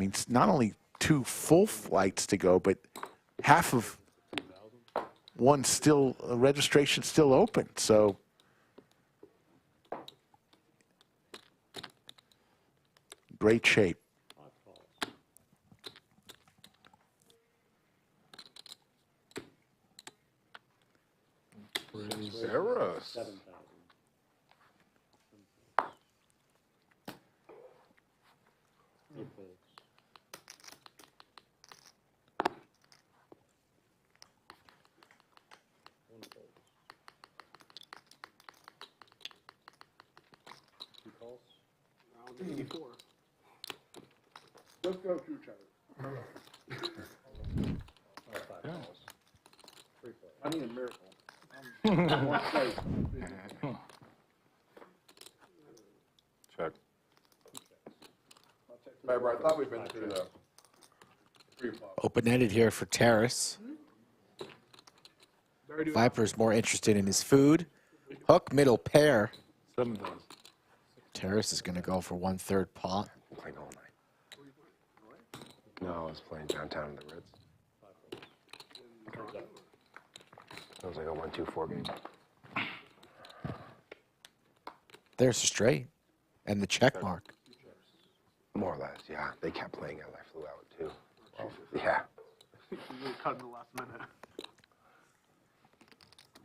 mean, it's not only 2 full flights to go, but half of one still, registration still open. So great shape. Sarah's. Let's go to each other. I need a miracle. One place. Check. Remember, I thought we'd been through the pre-flop. Open-ended here for Terrace. Viper's more interested in his food. Hook, middle pair. 7,000. Terrace is going to go for 1/3 pot. Playing all night. No, I was playing downtown in the Ritz. It was like a 1-2-4 game. There's a straight. And the check mark. More or less, yeah. They kept playing it. I flew out too. Well, yeah. You really cut in the last minute.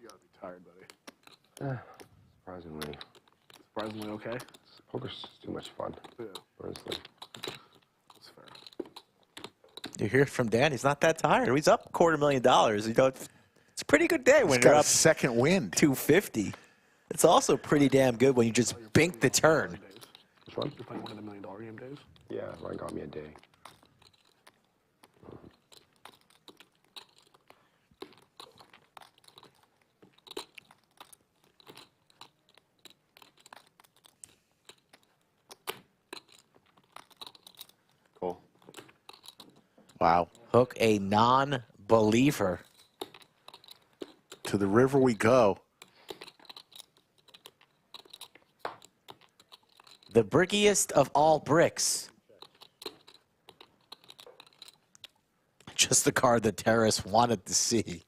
You gotta be tired, buddy. Surprisingly. Surprisingly okay. Poker's too much fun. Yeah, Honestly. that's fair. You hear it from Dan. He's not that tired. He's up $250,000. You know, it's a pretty good day when He's you're got a up second wind. 250. It's also pretty damn good when you just bink the turn. Which one? You're playing one of the $1 million game days. Yeah, Ryan got me a day. Cool. Wow. Hook, a non-believer. To the river we go. The brickiest of all bricks. Just the card that Terrace wanted to see.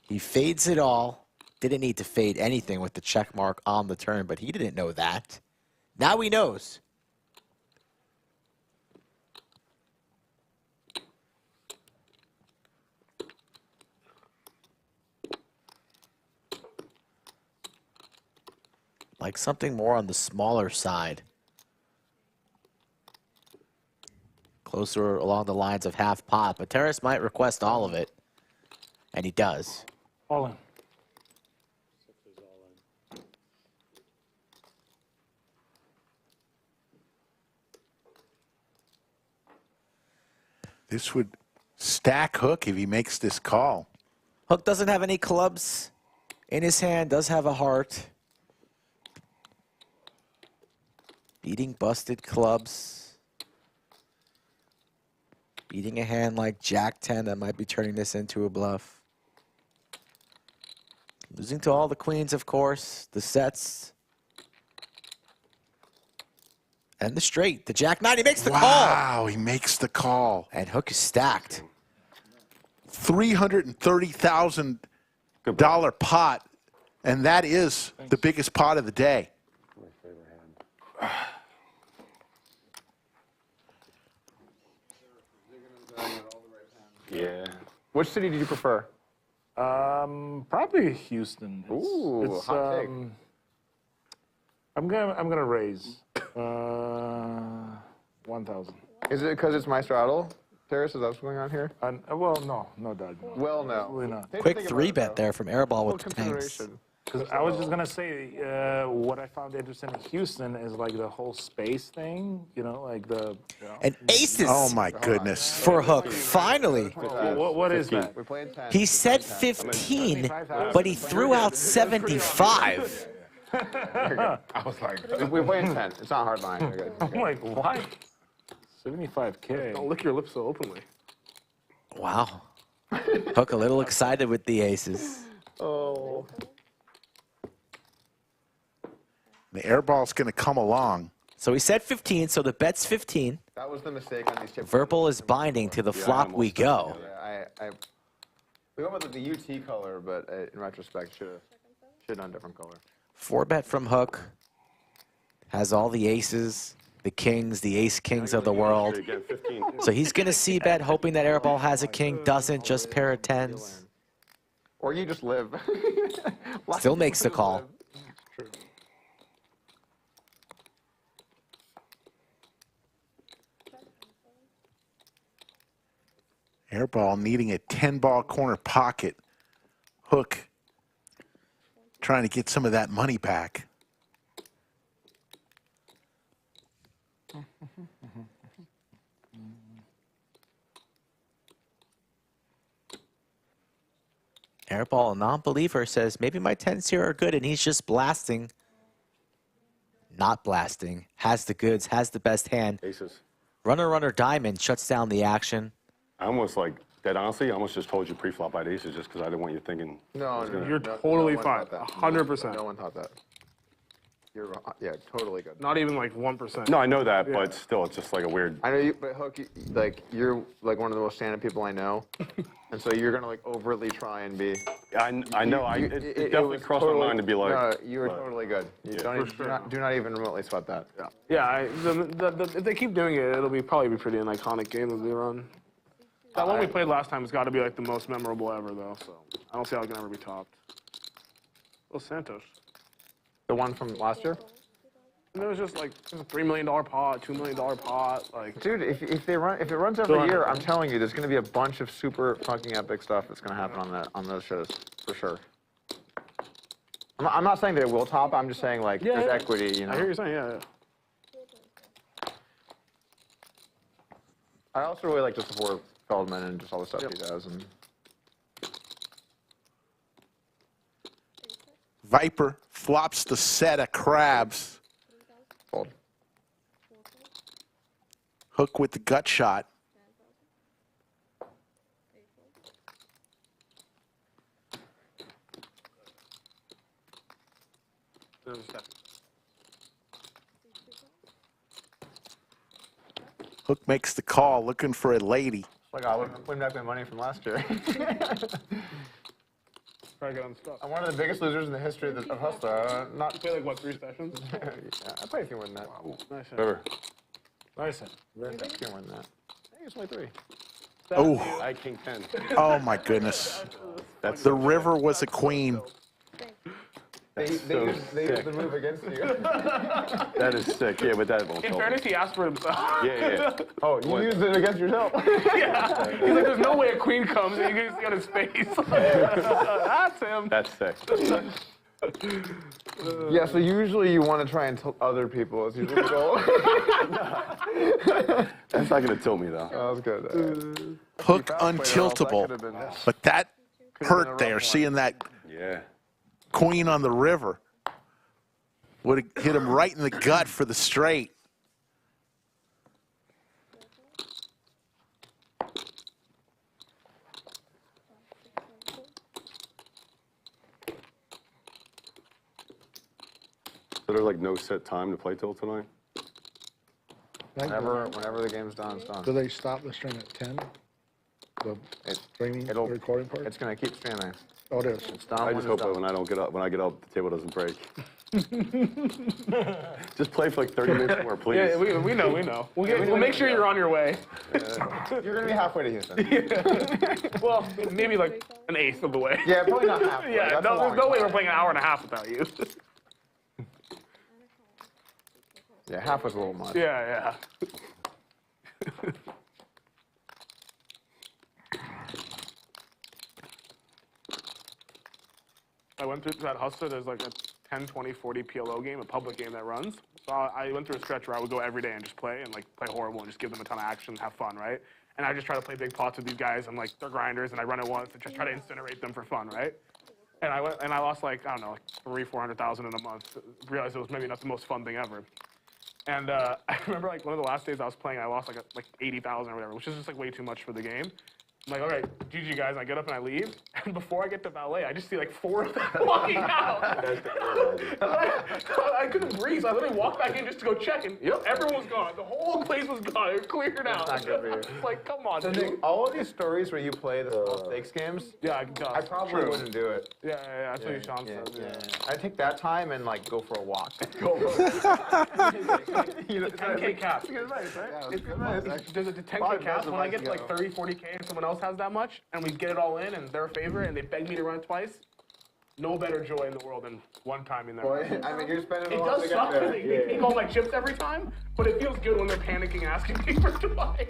He fades it all. Didn't need to fade anything with the check mark on the turn, but he didn't know that. Now he knows. Like something more on the smaller side. Closer along the lines of half pot, but Terrace might request all of it. And he does. All in. This would stack Hook if he makes this call. Hook doesn't have any clubs in his hand, does have a heart. Beating busted clubs. Beating a hand like Jack-10 that might be turning this into a bluff. Losing to all the queens, of course. The sets. And the straight. The Jack-9. He makes the call. Wow, he makes the call. And Hook is stacked. $330,000 pot, and that is the biggest pot of the day. My favorite hand. Yeah. Which city did you prefer? Probably Houston. Ooh, hot take. I'm gonna raise 1,000. Is it because it's my straddle? Terrace, is that what's going on here? Well, no, Doug. Well, no. Absolutely not. Think Quick about 3-bet it, there from Airball though. with the Full tanks. consideration. Because I was just gonna say, what I found interesting in Houston is like the whole space thing. You know, like the. And aces Oh, my goodness. for Hook. Finally. What is that? We're playing 10. He said 15, but he threw out 75. I was like, We're playing 10. It's not hard line. You're good. I'm like, why? 75K. Don't lick your lips so openly. Wow. Hook a little excited with the aces. Oh. The air ball's going to come along. So he said 15, so the bet's 15. That was the mistake on these chips. Verbal is binding to the flop we go. Yeah, we went with the UT color, but in retrospect, should have done a different color. 4-bet from Hook. Has all the aces, the kings, the ace-kings of the world. Again, 15. So he's going to c-bet, hoping that Airball has a king, doesn't, just pair of tens. Or you just live. Still makes the call. Airball needing a 10-ball corner pocket. Hook trying to get some of that money back. Airball, a non-believer, says, maybe my 10s here are good, and he's just blasting. Not blasting. Has the goods, has the best hand. Aces. Runner, diamond shuts down the action. I almost like, dead honestly, I almost just told you pre-flop I had aces just because I didn't want you thinking. No, You're totally fine. 100%. No one thought that. You're, yeah, totally good. Not even like 1%. No, I know that, Yeah. but still, it's just like a weird. I know you, but Hook, you're like one of the most standard people I know, and so you're gonna like overtly try and be. I know. It definitely was crossed totally, my mind to be like. No, you were but- totally good. You Yeah. don't For even, sure. do not even remotely sweat that. Yeah, if they keep doing it, it'll probably be pretty an iconic game that they run. That one we played last time has got to be like the most memorable ever, though. So I don't see how it can ever be topped. Los Santos. The one from last year. And it was just like a $3 million pot, $2 million pot, like. Dude, if it runs every year, I'm telling you, there's gonna be a bunch of super fucking epic stuff that's gonna happen on those shows for sure. I'm not saying that it will top. I'm just saying like there's equity. You know. I hear you saying, yeah. I also really like just the four Feldman and just all the stuff he does. And Viper flops the set of crabs. fold. Hook with the gut shot. Hook makes the call, looking for a lady. Like I win back my money from last year. Try to get unstuck. I'm one of the biggest losers in the history of Hustler. Not. Play like what, 3 sessions? Yeah, I probably can win that. Nice hit. Whatever. Nice hit. I can win that. I think it's my 3. Oh, I king 10. oh my goodness. That's The river was a queen. They used the move against you. That is sick. Yeah, but that won't In help. fairness, he asked for himself. Yeah. Oh, you used it against yourself. Yeah. He's like, there's no way a queen comes and you can see on his face. That's him. That's sick. Yeah, so usually you want to try and tilt other people. It's usually the goal. That's not gonna tilt me though. That was good. Hook That could've untiltable. been- But that been a hurt rough there, one. seeing that Yeah. queen on the river. Would have hit him right in the gut for the straight. So there's like no set time to play till tonight. Whenever the game's done, it's done. Do they stop the stream at 10? The streaming, It'll- the recording part? It's gonna keep streaming. Oh, it is. It's done. I when just it's hope done. that when I get up, the table doesn't break. Just play for like 30 minutes more, please. Yeah, we know. We'll make sure you're on your way. You're gonna be halfway to Houston. Well, maybe like an eighth of the way. Yeah, probably not halfway. Yeah, That's a no, long there's no way time. we're playing an hour and a half without you. Yeah, half was a little much. Yeah. I went through that Hustler. There's like a 10, 20, 40 PLO game, a public game that runs. So I went through a stretch where I would go every day and just play and like play horrible and just give them a ton of action, have fun, right? And I just try to play big pots with these guys and like they're grinders and I run it once and just try to incinerate them for fun, right? And I went and I lost like, I don't know, like 300,000-400,000 in a month. Realized it was maybe not the most fun thing ever. And I remember like one of the last days I was playing, I lost like 80,000 or whatever, which is just like way too much for the game. I'm like, all right, GG guys. I get up and I leave, and before I get to valet, I just see like 4 of them walking out. I couldn't breathe, so I literally walked back in just to go check, and yep, everyone was gone. The whole place was gone. It cleared out. That's not good for you. It's like, come on, So dude. Nick, all of these stories where you play the small stakes games, Yeah, I can tell. I probably wouldn't do it. Yeah, that's what Sean says. Yeah. I take that time and like go for a walk. You know, 10K cap. There's a 10K cap. When I get to like 30, 40K and someone else has that much, and we get it all in and they're a favorite and they beg me to run it twice, no better joy in the world than one time in there. I mean, you're spending It a lot does to suck get because there. they take all my chips every time, but it feels good when they're panicking asking me for twice.